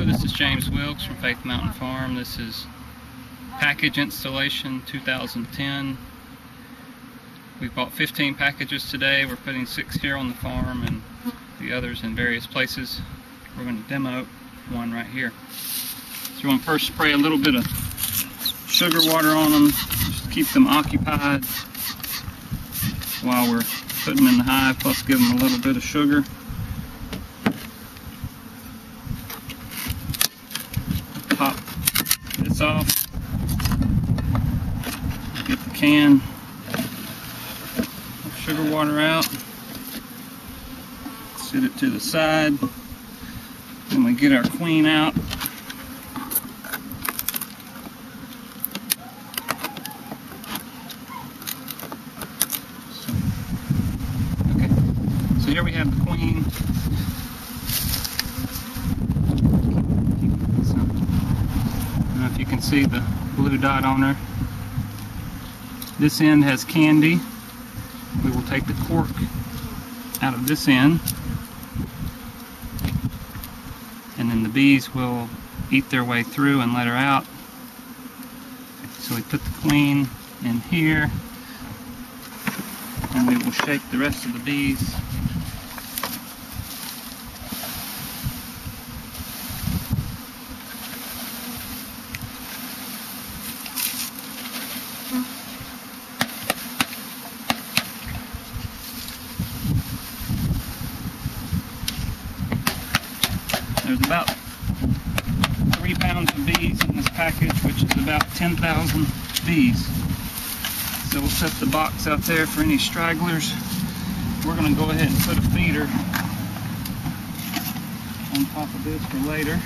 this is James Wilkes from Faith Mountain Farm. This is package installation 2010. We bought 15 packages today. We're putting 6 here on the farm and the others in various places. We're going to demo one right here. So we're going to first spray a little bit of sugar water on them, just to keep them occupied while we're putting them in the hive, plus give them a little bit of sugar. Pop this off, get the can of sugar water out, set it to the side, then we get our queen out. So here we have the queen. I don't know if you can see the blue dot on her. This end has candy. We will take the cork out of this end, and then the bees will eat their way through and let her out. So we put the queen in here, and we will shake the rest of the bees. There's about 3 pounds of bees in this package, which is about 10,000 bees. So we'll set the box out there for any stragglers. We're going to go ahead and put a feeder on top of this for later.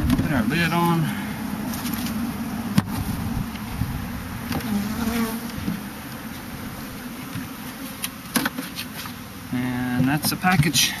And put our lid on. And that's the package.